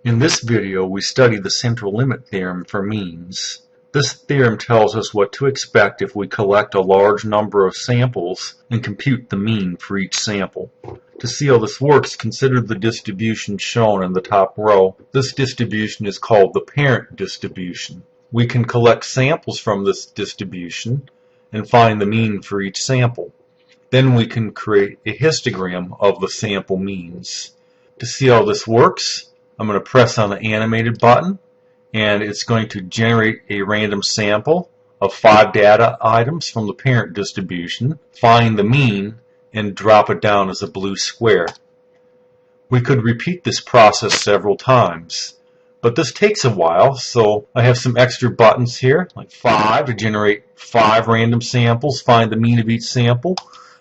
In this video, we study the central limit theorem for means. This theorem tells us what to expect if we collect a large number of samples and compute the mean for each sample. To see how this works, consider the distribution shown in the top row. This distribution is called the parent distribution. We can collect samples from this distribution and find the mean for each sample. Then we can create a histogram of the sample means. To see how this works, I'm going to press on the animated button, and it's going to generate a random sample of 5 data items from the parent distribution, find the mean, and drop it down as a blue square. We could repeat this process several times, but this takes a while, so I have some extra buttons here, like 5 to generate 5 random samples, find the mean of each sample,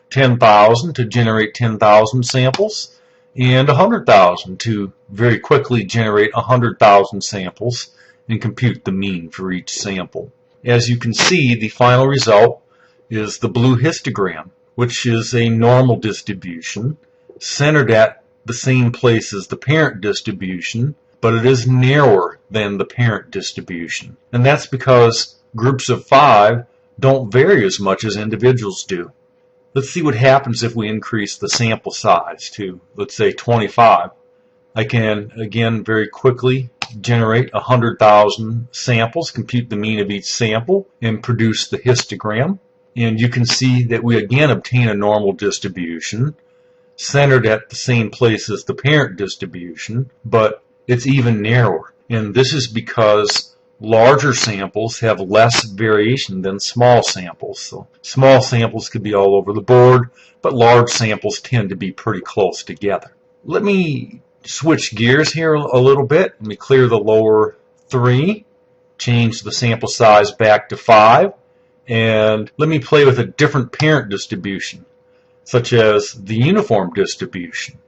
10,000 to generate 10,000 samples, and 100,000 to very quickly generate 100,000 samples and compute the mean for each sample. As you can see, the final result is the blue histogram, which is a normal distribution centered at the same place as the parent distribution, but it is narrower than the parent distribution. And that's because groups of 5 don't vary as much as individuals do. Let's see what happens if we increase the sample size to, let's say, 25. I can, again, very quickly generate 100,000 samples, compute the mean of each sample, and produce the histogram. And you can see that we again obtain a normal distribution centered at the same place as the parent distribution, but it's even narrower. And this is because larger samples have less variation than small samples. So small samples could be all over the board, but large samples tend to be pretty close together. Let me switch gears here a little bit. Let me clear the lower 3, change the sample size back to 5, and let me play with a different parent distribution, such as the uniform distribution.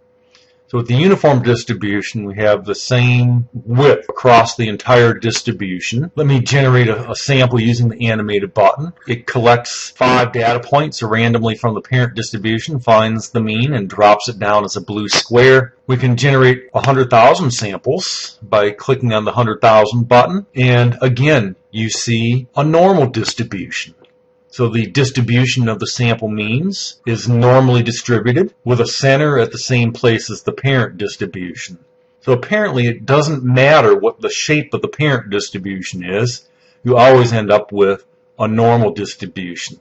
So with the uniform distribution, we have the same width across the entire distribution. Let me generate a sample using the animated button. It collects 5 data points randomly from the parent distribution, finds the mean, and drops it down as a blue square. We can generate 100,000 samples by clicking on the 100,000 button. And again, you see a normal distribution. So the distribution of the sample means is normally distributed with a center at the same place as the parent distribution. So apparently it doesn't matter what the shape of the parent distribution is, you always end up with a normal distribution.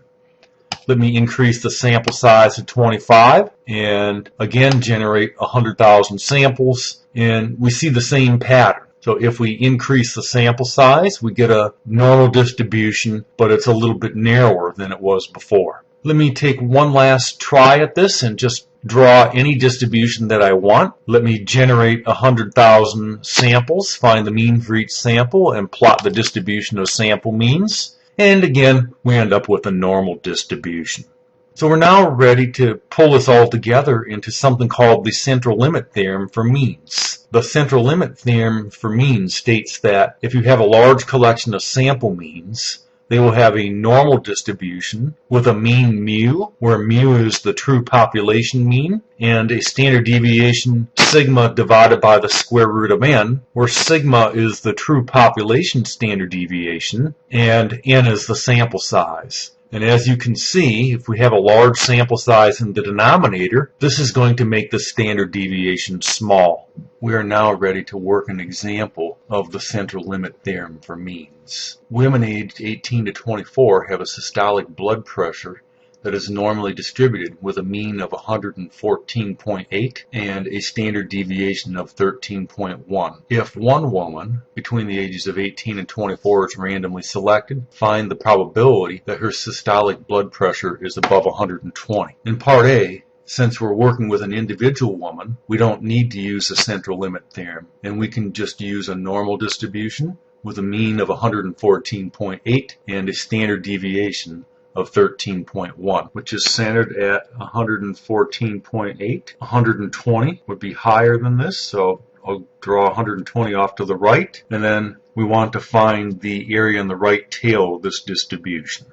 Let me increase the sample size to 25 and again generate 100,000 samples, and we see the same pattern. So if we increase the sample size, we get a normal distribution, but it's a little bit narrower than it was before. Let me take one last try at this and just draw any distribution that I want. Let me generate 100,000 samples, find the mean for each sample, and plot the distribution of sample means. And again, we end up with a normal distribution. So we're now ready to pull this all together into something called the central limit theorem for means. The central limit theorem for means states that if you have a large collection of sample means, they will have a normal distribution with a mean mu, where mu is the true population mean, and a standard deviation sigma divided by the square root of n, where sigma is the true population standard deviation, and n is the sample size. And as you can see, if we have a large sample size in the denominator, this is going to make the standard deviation small. We are now ready to work an example of the central limit theorem for means. Women aged 18 to 24 have a systolic blood pressure that is normally distributed with a mean of 114.8 and a standard deviation of 13.1. If one woman between the ages of 18 and 24 is randomly selected, find the probability that her systolic blood pressure is above 120. In Part A, since we're working with an individual woman, we don't need to use the central limit theorem, and we can just use a normal distribution with a mean of 114.8 and a standard deviation of 13.1, which is centered at 114.8. 120 would be higher than this, so I'll draw 120 off to the right, and then we want to find the area in the right tail of this distribution.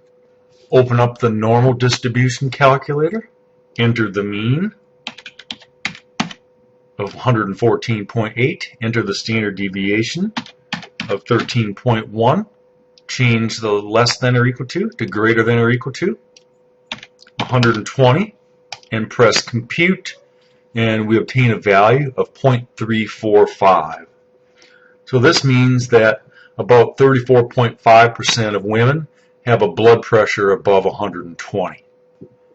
Open up the normal distribution calculator, enter the mean, of 114.8, enter the standard deviation of 13.1, change the less than or equal to greater than or equal to 120, and press compute, and we obtain a value of 0.345. So this means that about 34.5% of women have a blood pressure above 120.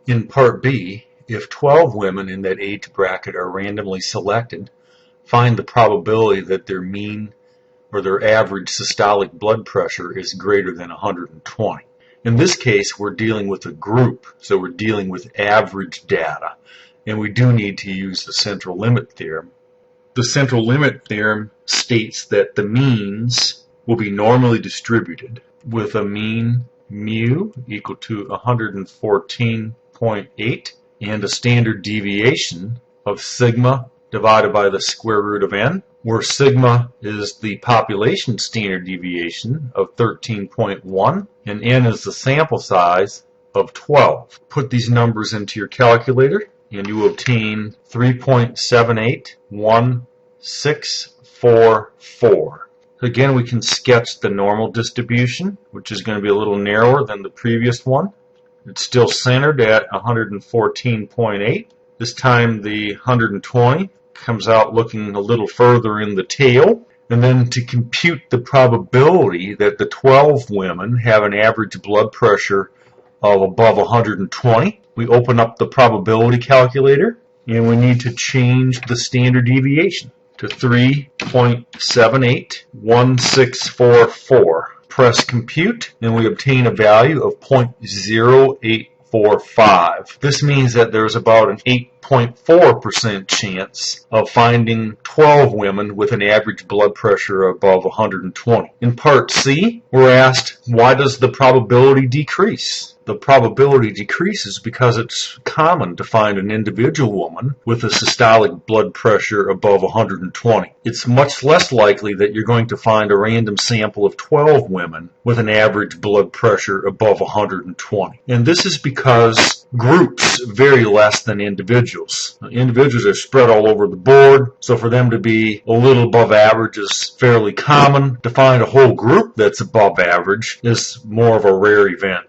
In part B, if 12 women in that age bracket are randomly selected, find the probability that their mean or their average systolic blood pressure is greater than 120. In this case, we're dealing with a group, so we're dealing with average data, and we do need to use the central limit theorem. The central limit theorem states that the means will be normally distributed with a mean mu equal to 114.8 and a standard deviation of sigma divided by the square root of n, where sigma is the population standard deviation of 13.1 and n is the sample size of 12. Put these numbers into your calculator and you obtain 3.781644. Again, we can sketch the normal distribution, which is going to be a little narrower than the previous one. It's still centered at 114.8. This time the 120 comes out looking a little further in the tail. And then to compute the probability that the 12 women have an average blood pressure of above 120, we open up the probability calculator and we need to change the standard deviation to 3.781644. Press compute and we obtain a value of 0.0845. This means that there's about an 8.4% chance of finding 12 women with an average blood pressure above 120. In part C, we're asked, why does the probability decrease? The probability decreases because it's common to find an individual woman with a systolic blood pressure above 120. It's much less likely that you're going to find a random sample of 12 women with an average blood pressure above 120. And this is because groups vary less than individuals. Individuals are spread all over the board, so for them to be a little above average is fairly common. To find a whole group that's above average is more of a rare event.